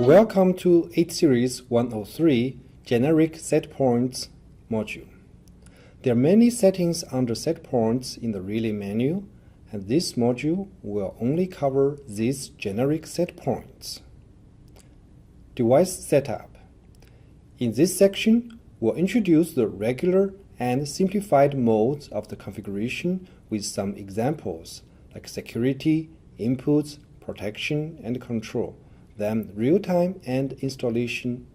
Welcome to 8SP-103 Generic Setpoints module. There are many settings under Setpoints in the Relay menu, and this module will only cover these generic setpoints. Device Setup. In this section, we'll introduce the regular and simplified modes of the configuration with some examples like security, inputs, protection, and control, then real-time and installation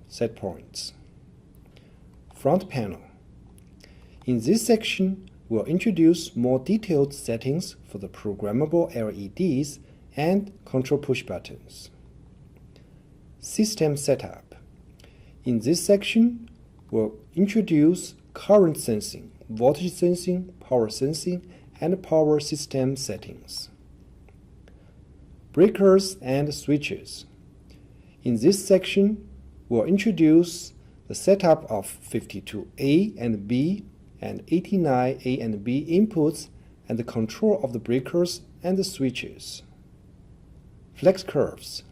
setpoints. Front panel. In this section, we'll introduce more detailed settings for the programmable LEDs and control push buttons. System setup. In this section, we'll introduce current sensing, voltage sensing, power sensing, and power system settings. Breakers and switches. In this section, we'll introduce the setup of 52A and B and 89A and B inputs and the control of the breakers and the switches. FlexCurves.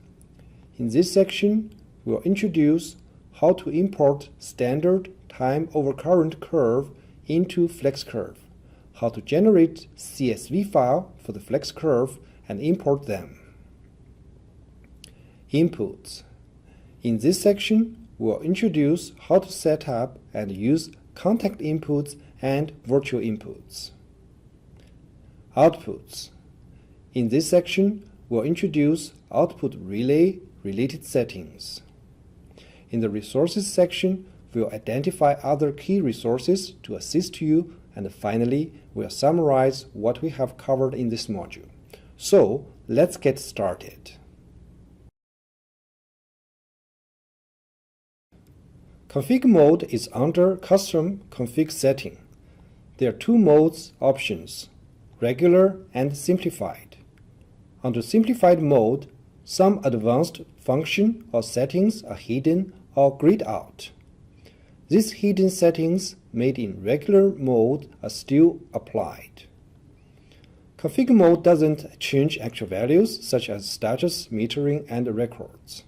In this section, we'll introduce how to import standard time over current curve into FlexCurve, how to generate CSV file for the FlexCurve and import them. Inputs. In this section, we'll introduce how to set up and use contact inputs and virtual inputs. Outputs. In this section, we'll introduce output relay related settings. In the resources section, we'll identify other key resources to assist you, and finally, we'll summarize what we have covered in this module. So, let's get started. Config mode is under Custom Config Setting. There are two modes options, regular and simplified. Under simplified mode, some advanced function or settings are hidden or grayed out. These hidden settings made in regular mode are still applied. Config mode doesn't change actual values such as status, metering, and records.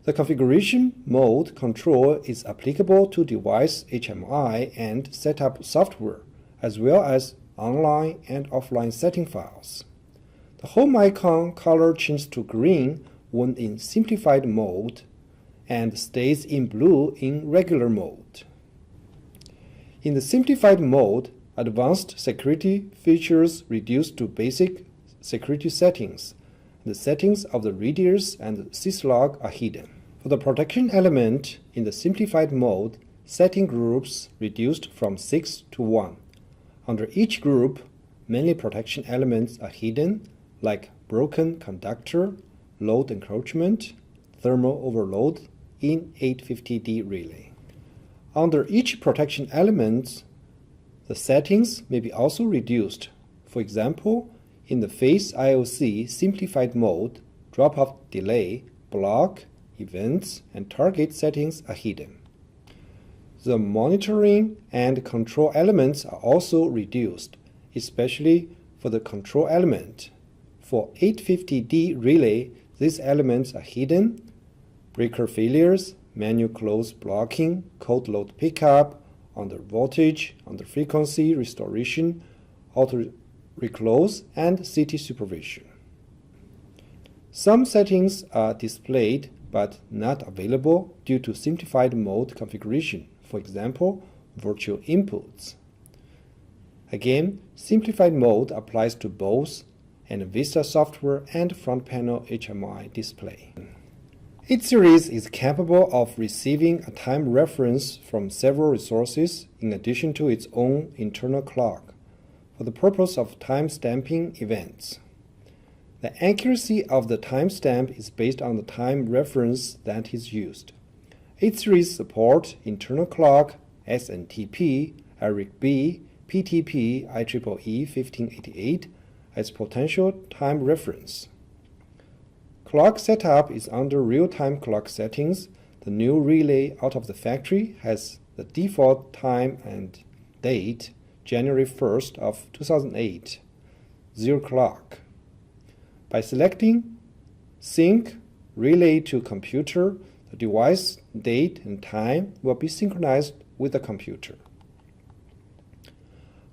The configuration mode control is applicable to device HMI and setup software, as well as online and offline setting files. The home icon color changes to green when in simplified mode and stays in blue in regular mode. In the simplified mode, advanced security features reduce to basic security settings. The settings of the radius and syslog are hidden. For the protection element in the simplified mode, setting groups reduced from 6 to 1. Under each group, many protection elements are hidden, like broken conductor, load encroachment, thermal overload in 850D relay. Under each protection element, the settings may be also reduced. For example, in the phase IOC simplified mode, drop-off delay, block, events, and target settings are hidden. The monitoring and control elements are also reduced, especially for the control element. For 850D relay, these elements are hidden. Breaker failures, manual close blocking, cold load pickup, under voltage, under frequency restoration, auto reclose, and CT supervision. Some settings are displayed but not available due to simplified mode configuration, for example, virtual inputs. Again, simplified mode applies to both and Vista software and front panel HMI display. 8-series is capable of receiving a time reference from several resources in addition to its own internal clock for the purpose of time stamping events. The accuracy of the timestamp is based on the time reference that is used. 8-series support internal clock, SNTP, IRIC-B, PTP, IEEE 1588 as potential time reference. Clock setup is under real-time clock settings. The new relay out of the factory has the default time and date January 1st of 2008, 0 clock. By selecting Sync relayed to computer, the device date and time will be synchronized with the computer.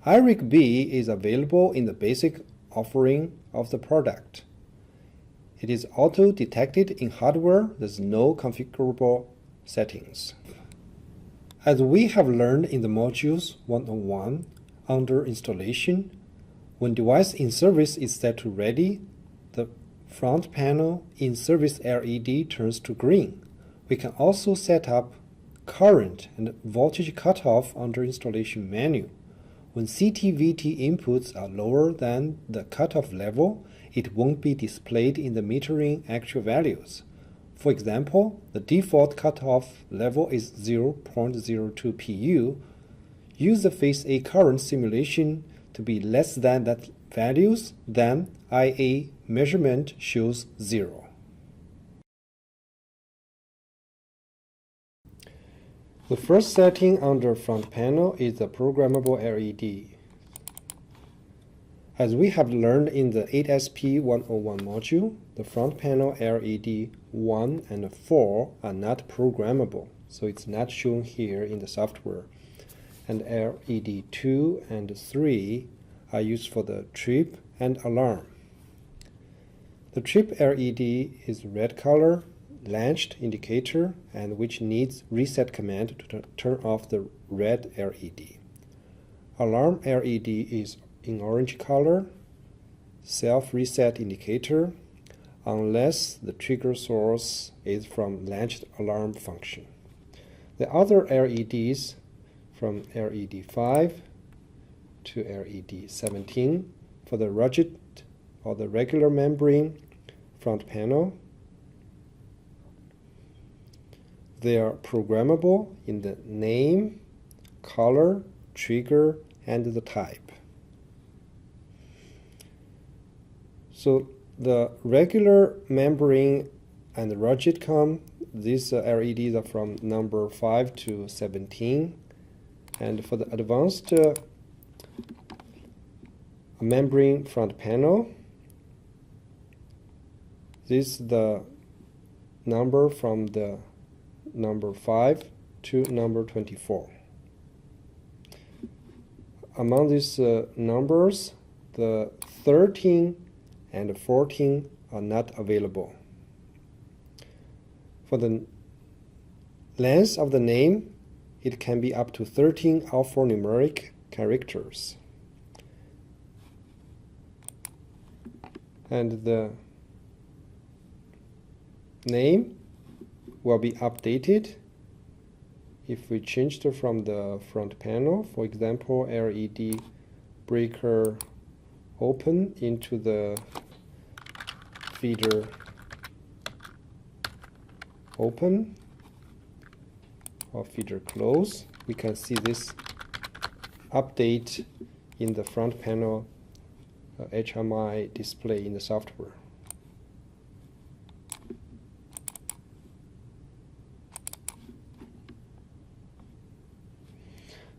IRIG B is available in the basic offering of the product. It is auto-detected in hardware. There's no configurable settings. As we have learned in the modules 101, under installation, when device in service is set to ready, the front panel in service LED turns to green. We can also set up current and voltage cutoff under installation menu. When CT-VT inputs are lower than the cutoff level, it won't be displayed in the metering actual values. For example, the default cutoff level is 0.02 pu. Use the phase A current simulation to be less than that values, then IA measurement shows 0. The first setting under front panel is the programmable LED. As we have learned in the 8SP-101 module, the front panel LED 1 and 4 are not programmable, so it's not shown here in the software. And LED 2 and 3 are used for the trip and alarm. The trip LED is red color, latched indicator, and which needs reset command to turn off the red LED. Alarm LED is in orange color, self-reset indicator, unless the trigger source is from latched alarm function. The other LEDs from LED 5 to LED 17 for the rigid or the regular membrane front panel. They are programmable in the name, color, trigger, and the type. So the regular membrane and the rigid COM, these LEDs are from number 5 to 17. And for the advanced membrane front panel, this is the number from the number 5 to number 24. Among these numbers, the 13 and 14 are not available. For the length of the name, it can be up to 13 alphanumeric characters. And the name will be updated if we changed from the front panel. For example, LED breaker open into the feeder open or feeder close. We can see this update in the front panel HMI display in the software.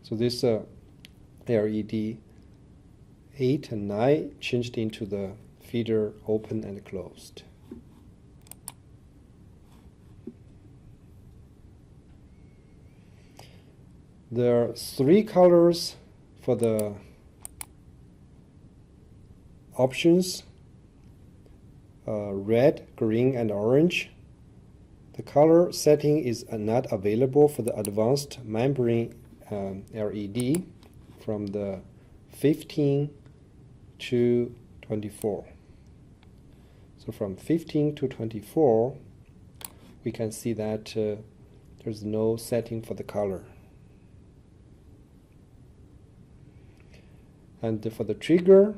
So this LED 8 and 9 changed into the feeder open and closed. There are 3 colors for the options, red, green, and orange. The color setting is not available for the advanced membrane LED from the 15 to 24. So from 15 to 24, we can see that there's no setting for the color. And for the trigger,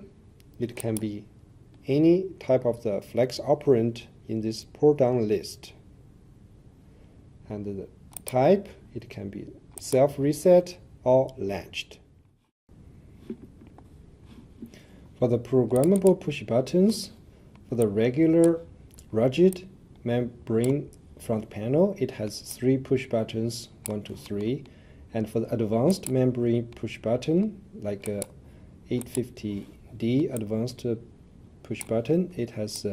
it can be any type of the flex operand in this pull down list. And the type, it can be self-reset or latched. For the programmable push buttons, for the regular rigid membrane front panel, it has 3 push buttons, 1 to 3. And for the advanced membrane push button, like 850D advanced push button, it has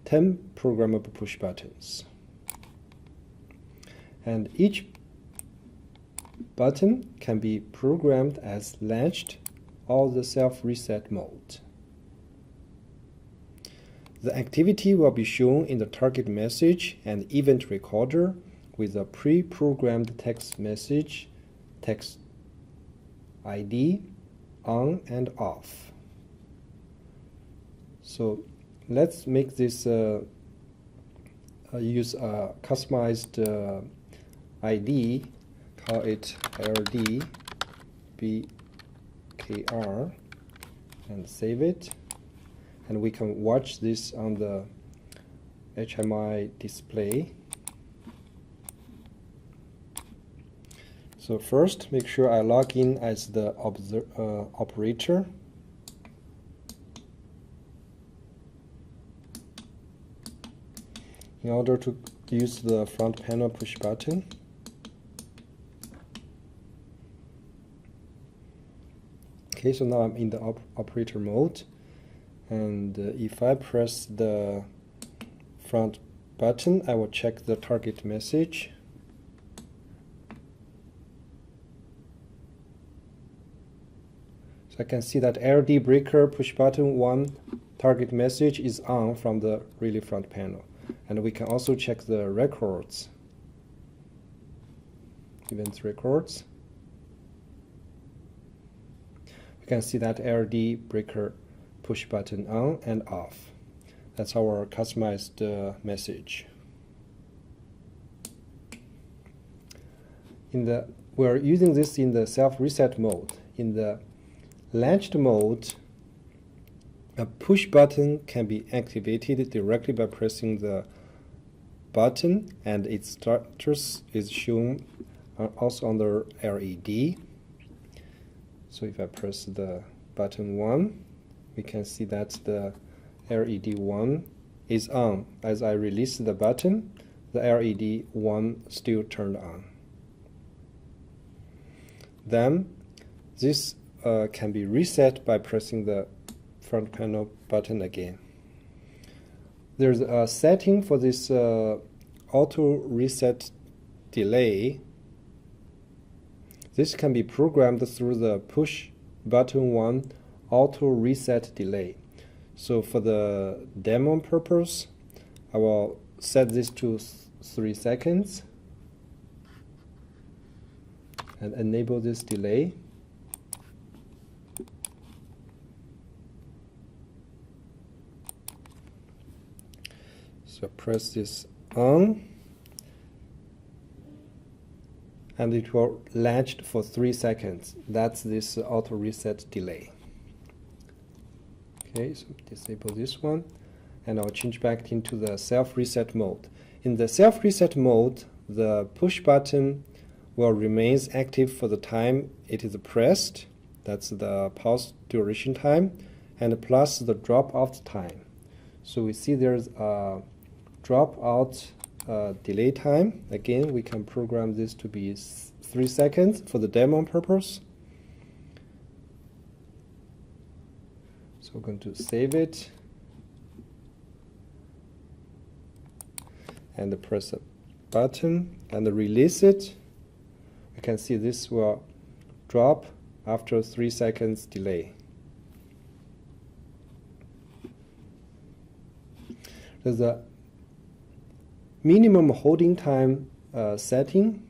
10 programmable push buttons. And each button can be programmed as latched or the self-reset mode. The activity will be shown in the target message and event recorder with a pre-programmed text message, text ID, on and off. So let's make this use a customized ID, call it LD BKR, and save it. And we can watch this on the HMI display. So first, make sure I log in as the operator. In order to use the front panel push button. Okay, so now I'm in the operator mode. And if I press the front button, I will check the target message. So I can see that LD breaker push button 1 target message is on from the relay front panel. And we can also check the records, events records. We can see that LD breaker push button on and off. That's our customized message. We're using this in the self-reset mode. In the latched mode, a push button can be activated directly by pressing the button, and its status is shown also on the LED. So if I press the button 1, we can see that the LED 1 is on. As I release the button, the LED 1 still turned on. Then this can be reset by pressing the front panel button again. There's a setting for this auto reset delay. This can be programmed through the push button 1 auto reset delay. So for the demo purpose, I will set this to 3 seconds and enable this delay. So press this on, and it will latch for 3 seconds. That's this auto reset delay. Okay, so disable this one, and I'll change back into the self-reset mode. In the self-reset mode, the push button will remain active for the time it is pressed. That's the pause duration time, and plus the drop-out time. So we see there's a drop-out delay time. Again, we can program this to be 3 seconds for the demo purpose. So we're going to save it and press a button and release it. We can see this will drop after 3 seconds delay. There's a minimum holding time setting.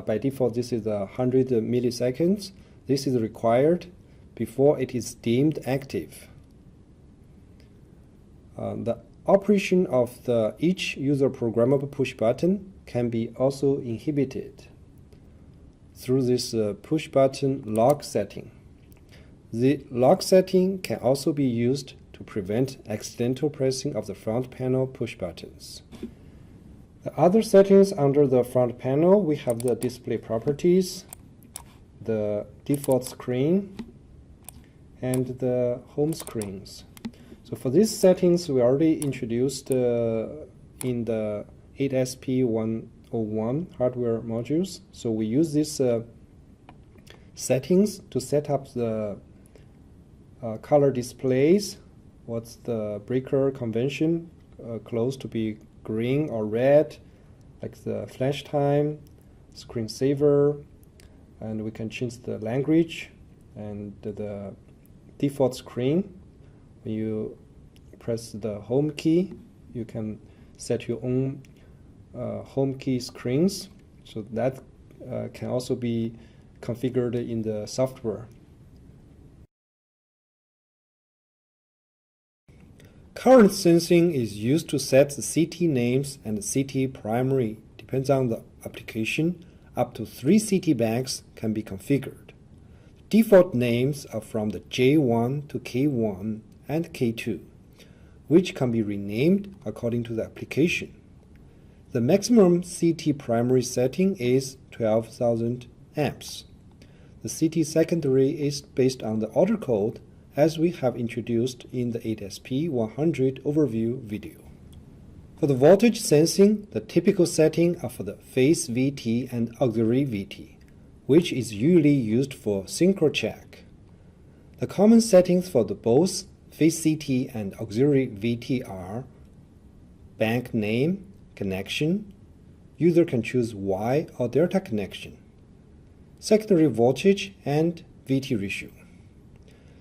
By default, this is 100 milliseconds. This is required before it is deemed active. The operation of each user programmable push button can be also inhibited through this push button lock setting. The lock setting can also be used to prevent accidental pressing of the front panel push buttons. The other settings under the front panel, we have the display properties, the default screen, and the home screens. So for these settings, we already introduced in the 8SP-101 hardware modules. So we use these settings to set up the color displays, what's the breaker convention close to be green or red, like the flash time, screensaver, and we can change the language and the default screen. When you press the home key, you can set your own home key screens, so that can also be configured in the software. Current sensing is used to set the CT names and the CT primary. Depends on the application. Up to 3 CT banks can be configured. Default names are from the J1 to K1 and K2, which can be renamed according to the application. The maximum CT primary setting is 12,000 amps. The CT secondary is based on the order code, as we have introduced in the 8SP-100 overview video. For the voltage sensing, the typical settings are for the phase VT and auxiliary VT, which is usually used for synchro check. The common settings for the both phase CT and auxiliary VT are bank name, connection. User can choose Y or delta connection. Secondary voltage and VT ratio.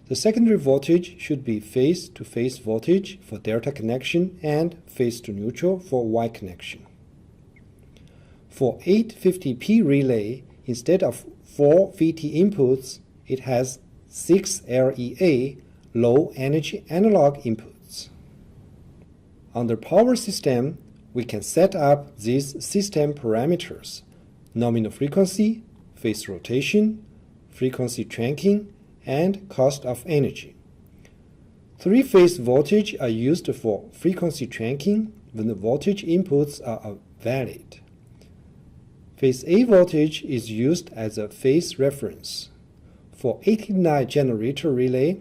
The secondary voltage should be phase-to-phase voltage for delta connection and phase-to-neutral for Y connection. For 850p relay, instead of 4 VT inputs, it has 6 LEA, low energy analog inputs. Under power system, we can set up these system parameters: nominal frequency, phase rotation, frequency tracking, and cost of energy. 3-phase voltage are used for frequency tracking when the voltage inputs are valid. Phase A voltage is used as a phase reference. For 89 generator relay,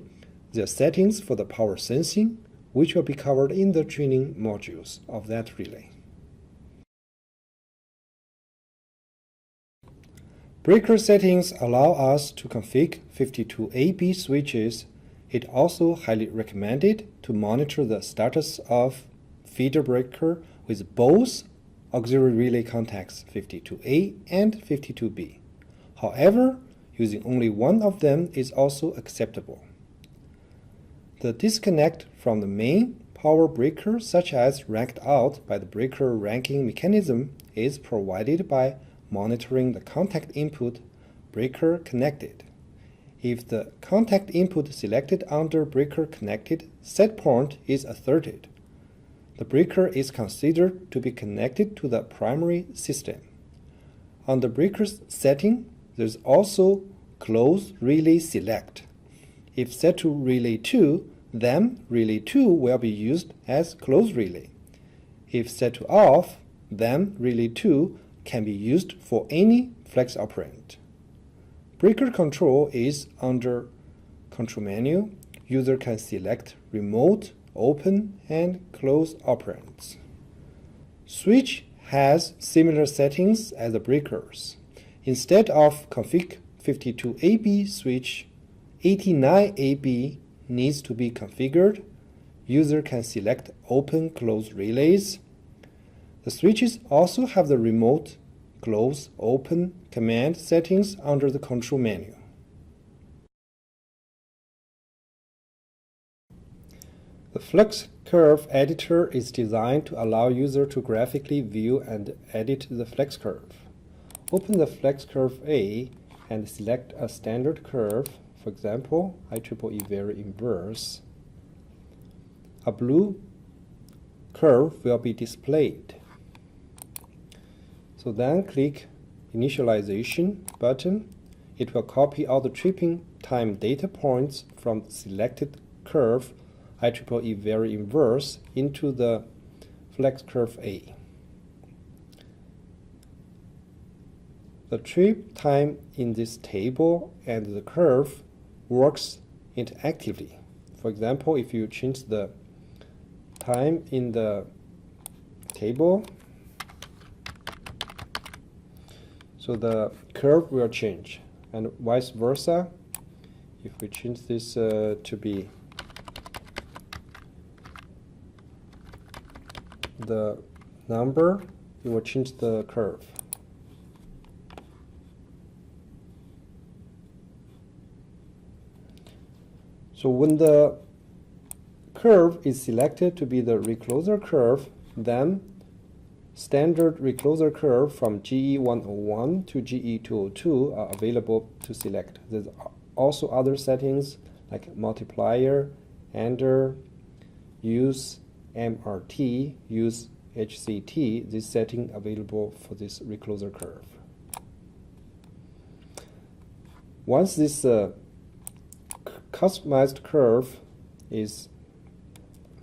there are settings for the power sensing, which will be covered in the training modules of that relay. Breaker settings allow us to configure 52AB switches. It also highly recommended to monitor the status of feeder breaker with both auxiliary relay contacts 52A and 52B. However, using only one of them is also acceptable. The disconnect from the main power breaker, such as ranked out by the breaker ranking mechanism, is provided by monitoring the contact input breaker connected. If the contact input selected under breaker connected set point is asserted, the breaker is considered to be connected to the primary system. On the breaker's setting, there is also close relay select. If set to relay 2, then relay 2 will be used as close relay. If set to off, then relay 2 can be used for any flex operand. Breaker control is under control menu. User can select remote, open, and close operands. Switch has similar settings as the breakers. Instead of config 52AB switch, 89AB needs to be configured. User can select open, close relays. The switches also have the remote, close, open command settings under the control menu. The FlexCurve editor is designed to allow user to graphically view and edit the FlexCurve. Open the FlexCurve A and select a standard curve, for example, IEEE very inverse. A blue curve will be displayed. So then click Initialization button. It will copy all the tripping time data points from the selected curve IEEE very inverse into the FlexCurve A. The trip time in this table and the curve works interactively. For example, if you change the time in the table, so the curve will change, and vice versa. If we change this to be the number, it will change the curve. So when the curve is selected to be the recloser curve, then standard recloser curve from GE101 to GE202 are available to select. There's also other settings like multiplier, ender, use MRT, use HCT, this setting available for this recloser curve. Once this customized curve is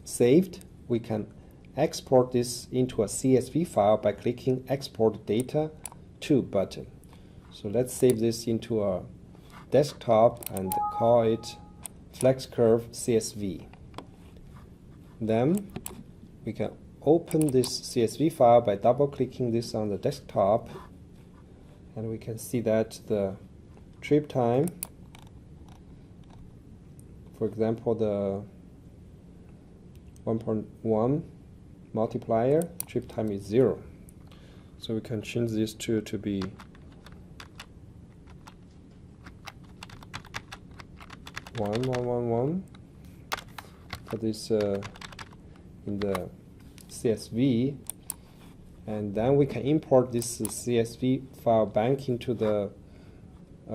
saved, we can export this into a CSV file by clicking Export Data to button. So let's save this into a desktop and call it FlexCurve CSV. Then we can open this CSV file by double-clicking this on the desktop, and we can see that the trip time, for example, the 1.1 multiplier, trip time is 0. So we can change this to be 1 for this in the CSV, and then we can import this CSV file back into the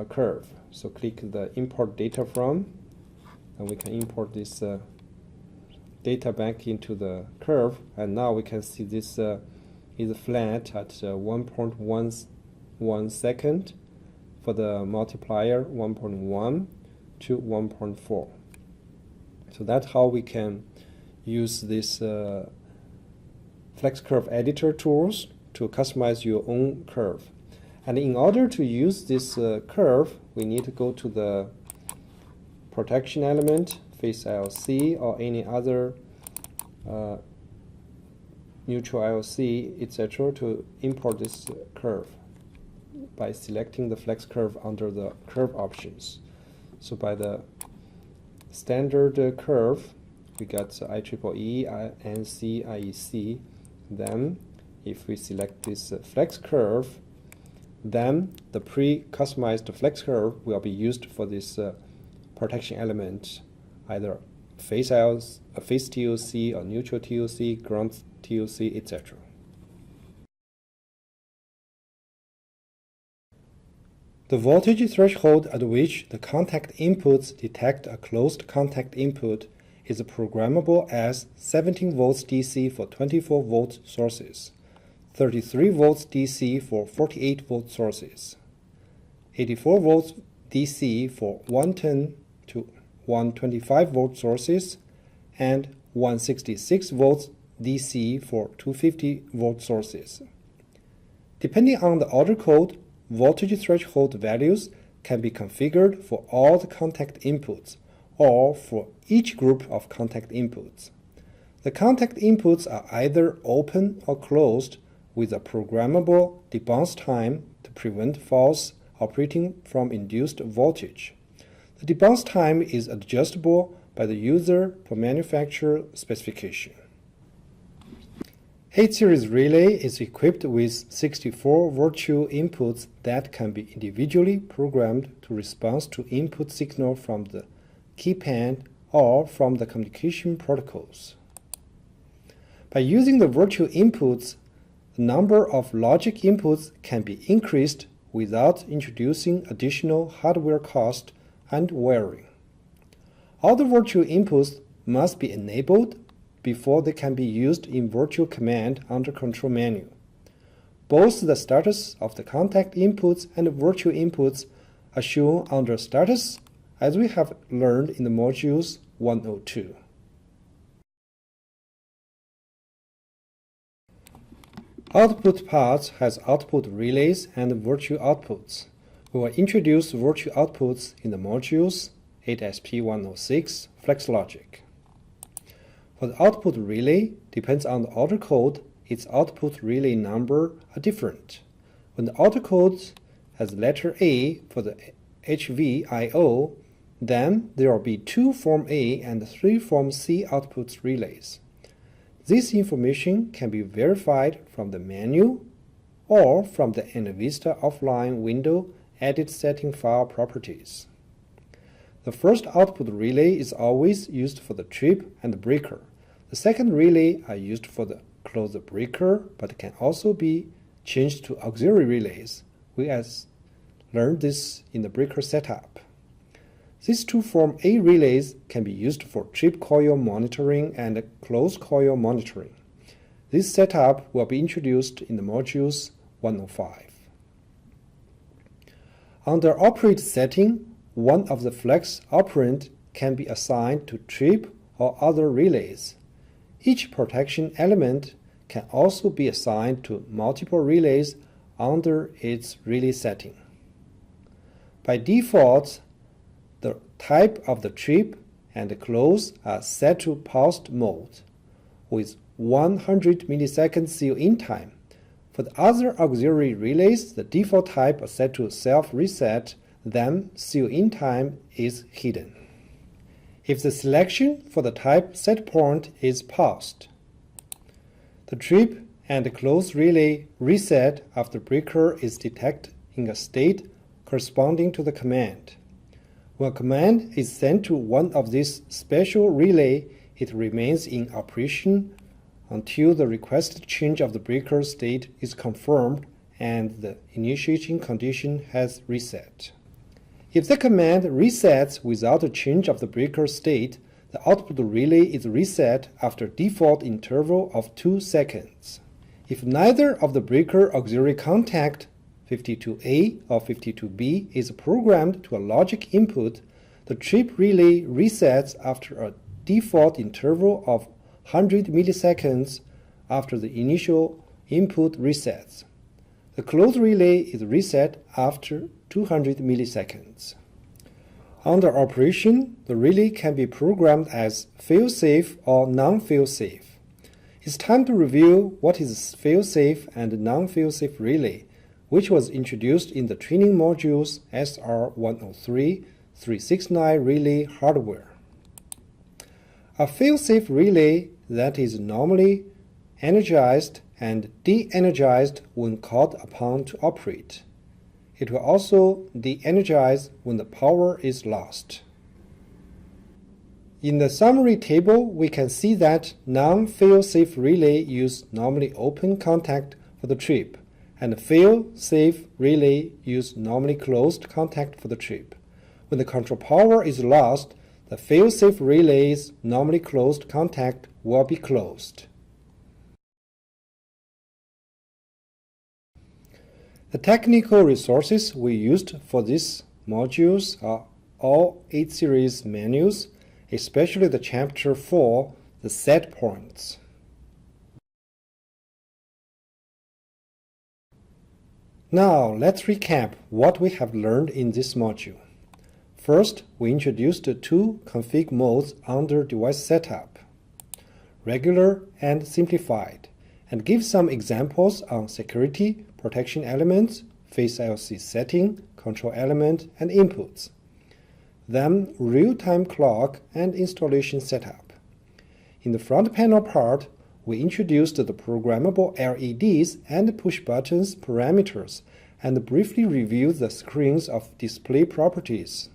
curve. So click the import data from, and we can import this data back into the curve, and now we can see this is flat at 1.11 second for the multiplier 1.1 to 1.4. So that's how we can use this FlexCurve editor tools to customize your own curve. And in order to use this curve, we need to go to the protection element, face ILC, or any other neutral ILC, etc., to import this curve by selecting the FlexCurve under the curve options. So by the standard curve, we got IEEE, ANSI, IEC. Then if we select this FlexCurve, then the pre-customized FlexCurve will be used for this protection element, either face TOC or neutral TOC, ground TOC, etc. The voltage threshold at which the contact inputs detect a closed contact input is programmable as 17 volts DC for 24 volt sources, 33 volts DC for 48 volt sources, 84 volts DC for 110 to 125 volt sources, and 166 volts DC for 250 volt sources. Depending on the order code, voltage threshold values can be configured for all the contact inputs or for each group of contact inputs. The contact inputs are either open or closed with a programmable debounce time to prevent false operating from induced voltage. The debounce time is adjustable by the user per manufacturer specification. 8 series relay is equipped with 64 virtual inputs that can be individually programmed to respond to input signal from the keypad or from the communication protocols. By using the virtual inputs, the number of logic inputs can be increased without introducing additional hardware cost and wiring. All the virtual inputs must be enabled before they can be used in virtual command under control menu. Both the status of the contact inputs and the virtual inputs are shown under status, as we have learned in the modules 102. Output parts has output relays and virtual outputs. We will introduce virtual outputs in the modules 8SP-106 FlexLogic. For the output relay, depends on the order code, its output relay number are different. When the order code has letter A for the HVIO, then there will be 2 Form A and 3 Form C output relays. This information can be verified from the menu or from the AnaVista offline window Edit Setting File Properties. The first output relay is always used for the trip and the breaker. The second relay are used for the close the breaker, but can also be changed to auxiliary relays. We has learned this in the breaker setup. These two Form A relays can be used for trip coil monitoring and closed coil monitoring. This setup will be introduced in the modules 105. Under Operate setting, one of the flex operand can be assigned to trip or other relays. Each protection element can also be assigned to multiple relays under its relay setting. By default, the type of the trip and the close are set to paused mode with 100 millisecond seal-in time. For the other auxiliary relays, the default type is set to self-reset, then seal-in time is hidden. If the selection for the type setpoint is paused, the trip and close relay reset after breaker is detected in a state corresponding to the command. When a command is sent to one of these special relay, it remains in operation until the requested change of the breaker state is confirmed and the initiating condition has reset. If the command resets without a change of the breaker state, the output relay is reset after default interval of 2 seconds. If neither of the breaker auxiliary contact 52A or 52B is programmed to a logic input, the trip relay resets after a default interval of 100 milliseconds after the initial input resets. The close relay is reset after 200 milliseconds. Under operation, the relay can be programmed as fail-safe or non-fail-safe. It's time to review what is fail-safe and non-fail-safe relay, which was introduced in the training modules SR103 369 relay hardware. A fail-safe relay that is normally energized and de-energized when called upon to operate. It will also de-energize when the power is lost. In the summary table, we can see that non-fail-safe relay use normally open contact for the trip, and fail-safe relay use normally closed contact for the trip. When the control power is lost, the fail-safe relay's normally closed contact will be closed. The technical resources we used for these modules are all 8 series manuals, especially the Chapter 4, the Setpoints. Now, let's recap what we have learned in this module. First, we introduced the two config modes under device setup, regular and simplified, and give some examples on security, protection elements, phase IOC setting, control element, and inputs. Then, real-time clock and installation setup. In the front panel part, we introduced the programmable LEDs and push buttons parameters and briefly reviewed the screens of display properties.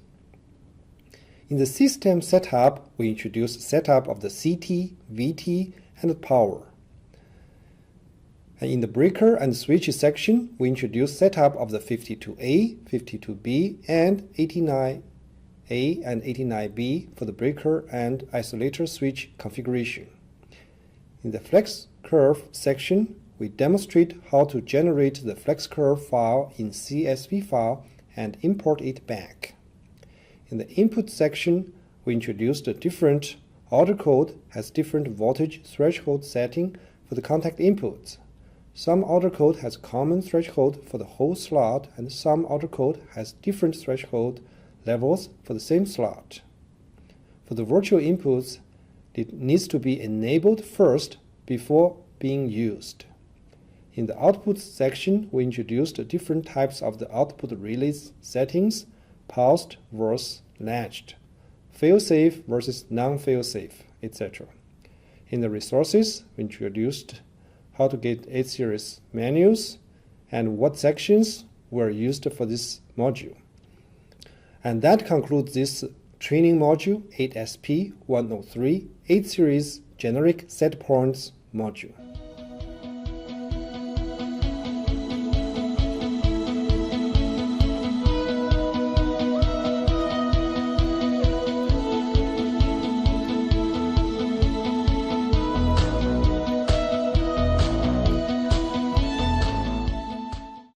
In the system setup, we introduced setup of the CT, VT, and power. And in the breaker and switch section, we introduced setup of the 52A, 52B, and 89A and 89B for the breaker and isolator switch configuration. In the FlexCurve section, we demonstrate how to generate the FlexCurve file in CSV file and import it back. In the input section, we introduced a different order code has different voltage threshold setting for the contact inputs. Some order code has common threshold for the whole slot, and some order code has different threshold levels for the same slot. For the virtual inputs, it needs to be enabled first before being used. In the output section, we introduced different types of the output release settings, paused versus latched, fail-safe versus non-fail-safe, etc. In the resources, we introduced how to get 8 series menus and what sections were used for this module. And that concludes this training module 8SP-103 8 series generic set points module.